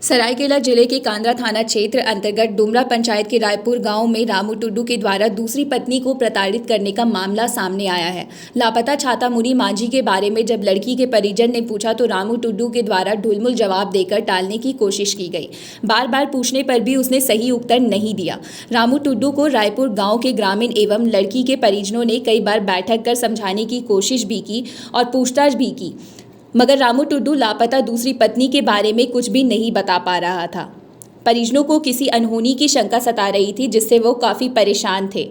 सरायकेला जिले के कांद्रा थाना क्षेत्र अंतर्गत डुमरा पंचायत के रायपुर गांव में रामू टुड्डू के द्वारा दूसरी पत्नी को प्रताड़ित करने का मामला सामने आया है। लापता छाता मुनि मांझी के बारे में जब लड़की के परिजन ने पूछा तो रामू टुड्डू के द्वारा ढुलमुल जवाब देकर टालने की कोशिश की गई। बार बार पूछने पर भी उसने सही उत्तर नहीं दिया। रामू टुड्डू को रायपुर गाँव के ग्रामीण एवं लड़की के परिजनों ने कई बार बैठक कर समझाने की कोशिश भी की और पूछताछ भी की, मगर रामू टुड्डू लापता दूसरी पत्नी के बारे में कुछ भी नहीं बता पा रहा था। परिजनों को किसी अनहोनी की शंका सता रही थी, जिससे वो काफ़ी परेशान थे।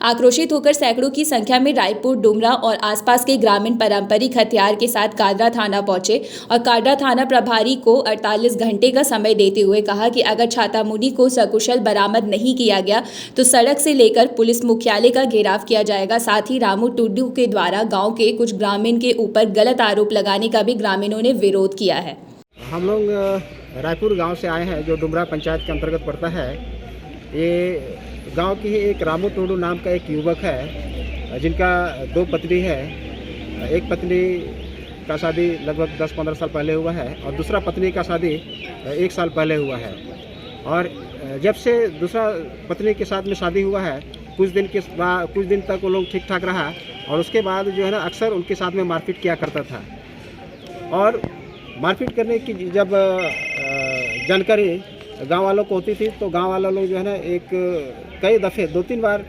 आक्रोशित होकर सैकड़ों की संख्या में रायपुर, डुमरा और आसपास के ग्रामीण पारंपरिक हथियार के साथ कांद्रा थाना पहुंचे और कांद्रा थाना प्रभारी को 48 घंटे का समय देते हुए कहा कि अगर छाता मुनि को सकुशल बरामद नहीं किया गया तो सड़क से लेकर पुलिस मुख्यालय का घेराव किया जाएगा। साथ ही रामू टुड्डू के द्वारा गाँव के कुछ ग्रामीण के ऊपर गलत आरोप लगाने का भी ग्रामीणों ने विरोध किया है। हम लोग रायपुर गांव से आए हैं, जो डुमरा पंचायत के अंतर्गत पड़ता है। ये गांव की ही एक रामू टुड्डू नाम का एक युवक है, जिनका 2 पत्नी है। एक पत्नी का शादी लगभग 10-15 साल पहले हुआ है और दूसरा पत्नी का शादी 1 साल पहले हुआ है। और जब से दूसरा पत्नी के साथ में शादी हुआ है, कुछ दिन तक वो लोग ठीक ठाक रहा और उसके बाद जो है ना, अक्सर उनके साथ में मारपीट किया करता था। और मारपीट करने की जब जानकारी गांव वालों को होती थी तो गांव वाले लोग जो है ना, कई दफ़े 2-3 बार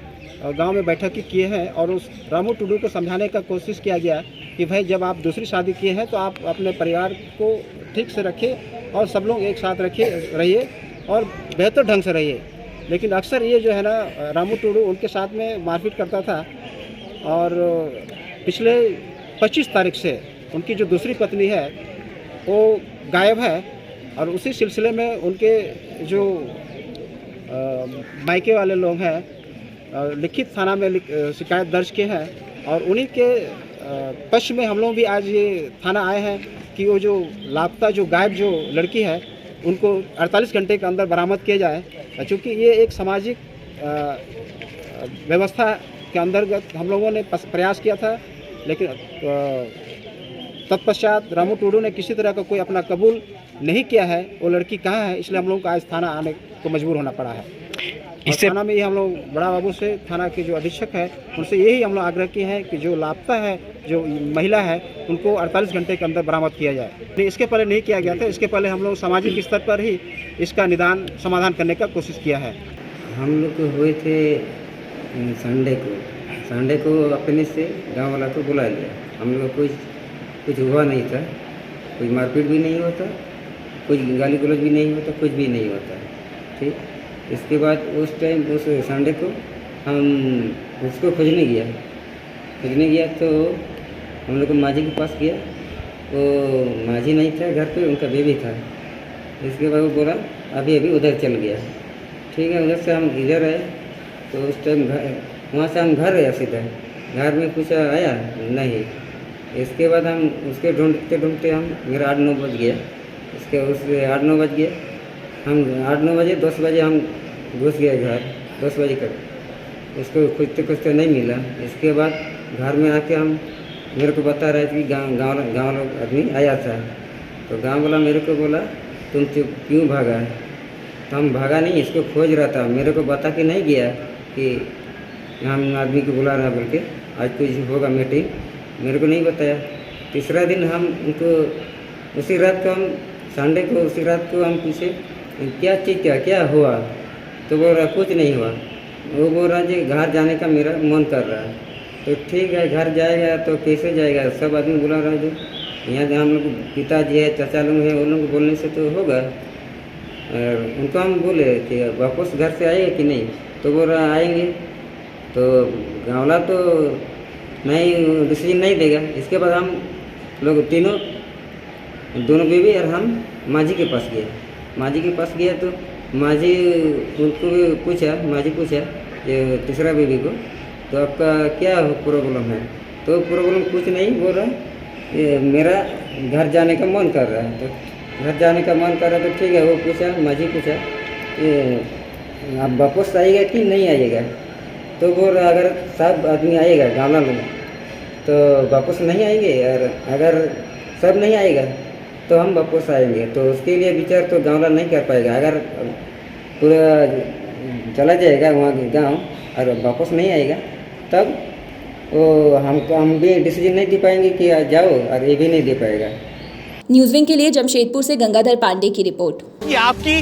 गांव में बैठक किए हैं और उस रामू टुड्डू को समझाने का कोशिश किया गया कि भाई, जब आप दूसरी शादी किए हैं तो आप अपने परिवार को ठीक से रखें और सब लोग एक साथ रहिए और बेहतर ढंग से रहिए। लेकिन अक्सर ये जो है ना, रामू टुड्डू उनके साथ में मारपीट करता था। और पिछले 25 तारीख से उनकी जो दूसरी पत्नी है वो गायब है और उसी सिलसिले में उनके जो मायके वाले लोग हैं, लिखित थाना में शिकायत दर्ज किए हैं। और उन्हीं के पक्ष में हम लोग भी आज ये थाना आए हैं कि वो जो लापता, जो गायब जो लड़की है, उनको 48 घंटे के अंदर बरामद किया जाए। चूँकि ये एक सामाजिक व्यवस्था के अंतर्गत हम लोगों ने प्रयास किया था, लेकिन तत्पश्चात रामू टुड्डू ने किसी तरह का कोई अपना कबूल नहीं किया है वो लड़की कहाँ है, इसलिए हम लोगों को आज थाना आने को मजबूर होना पड़ा है। इससे थाना में ही हम लोग बड़ा बाबू से, थाना के जो अधीक्षक है, उनसे यही हम लोग आग्रह किए हैं कि जो लापता है, जो महिला है, उनको 48 घंटे के अंदर बरामद किया जाए। इसके पहले नहीं किया गया था। इसके पहले हम लोग सामाजिक स्तर पर ही इसका समाधान करने का कोशिश किया है। हम लोग हुए थे संडे को अपने से गाँव वाला को बुला लिया। हम लोग को कुछ हुआ नहीं था, कोई मारपीट भी नहीं होता, कुछ गाली गलौज भी नहीं होता, कुछ भी नहीं होता। ठीक, इसके बाद उस संडे को हम उसको खोजने गया तो हम लोग को माझी के पास गया। वो माझी नहीं था घर पे, उनका बेबी था। इसके बाद वो बोला अभी उधर चल गया। ठीक है, उधर से हम इधर आए तो उस टाइम वहाँ से हम घर आया सीधा। घर में कुछ आया नहीं। इसके बाद हम उसके ढूंढते हम मेरा 8-9 बज गया। उसके 8-9 बज गए। हम 8-9 बजे 10 बजे हम घुस गए घर। 10 बजे तक उसको खोजते नहीं मिला। इसके बाद घर में आके हम मेरे को बता रहे थे कि गाँव लोग आदमी आया था। तो गाँव वाला मेरे को बोला तुम क्यों भागा? तो हम भागा नहीं, इसको खोज रहा था। मेरे को बता के नहीं गया कि हम आदमी को बुला रहा बोल के, आज कुछ होगा मीटिंग, मेरे को नहीं बताया। तीसरा दिन हम उनको उसी रात को हम संडे को उसी रात को हम पूछे क्या हुआ? तो बोल रहा कुछ नहीं हुआ। वो बोल रहा जी घर जाने का मेरा मन कर रहा है। तो ठीक है, घर जाएगा तो कैसे जाएगा? सब आदमी बुला रहा है। जो यहाँ हम लोग पिताजी है, चाचा लोग हैं, उन लोग को बोलने से तो होगा। और उनको हम बोले कि वापस घर से आएगा कि नहीं? तो बोल रहा आएंगे। तो गाँवला तो नहीं डिसीजन नहीं देगा। इसके बाद हम लोग दोनों बीवी और हम माझी के पास गए। तो माझी उनको भी पूछा ये तीसरा बीवी को, तो आपका क्या प्रॉब्लम है? तो प्रॉब्लम कुछ नहीं, बोल रहा ये मेरा घर जाने का मन कर रहा है। तो घर जाने का मन कर रहा है तो ठीक है। वो माझी पूछा ये आप वापस आइएगा कि नहीं आइएगा? तो बोल रहा अगर सब आदमी आएगा गाँव लोग तो वापस नहीं आएंगे, और अगर सब नहीं आएगा तो हम वापस आएंगे। तो उसके लिए विचार तो गाँव वाला नहीं कर पाएगा। अगर पूरा चला जाएगा वहाँ गाँव और वापस नहीं आएगा, तब वो हम भी डिसीजन नहीं दे पाएंगे कि जाओ, और ये भी नहीं दे पाएगा। न्यूज़ विंग के लिए जमशेदपुर से गंगाधर पांडे की रिपोर्ट। कि आपकी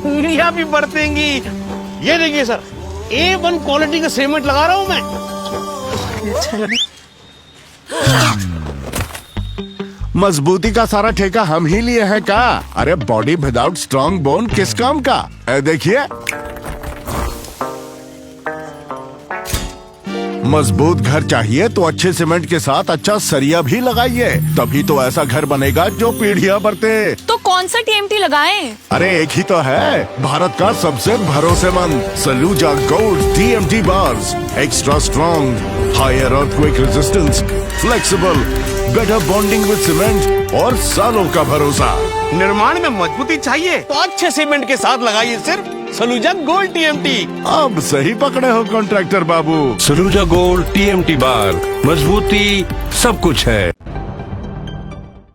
उंगलियां भी बरतेंगी। ये देखिए सर, A1 क्वालिटी का सीमेंट लगा रहा हूं मैं। मजबूती का सारा ठेका हम ही लिए हैं का? अरे बॉडी विदाउट स्ट्रॉन्ग बोन किस काम का? देखिए, मजबूत घर चाहिए तो अच्छे सीमेंट के साथ अच्छा सरिया भी लगाइए, तभी तो ऐसा घर बनेगा जो पीढ़ियां बरते। तो कौन सा TMT लगाएं? अरे एक ही तो है, भारत का सबसे भरोसेमंद Saluja gold TMT bars. Extra strong, higher earthquake resistance, flexible, better bonding with cement और सालों का भरोसा। निर्माण में मजबूती चाहिए तो अच्छे सीमेंट के साथ लगाइए सिर्फ सलूजा गोल्ड TMT। अब सही पकड़े हो कॉन्ट्रैक्टर बाबू। सलूजा गोल्ड TMT बार, मजबूती सब कुछ है।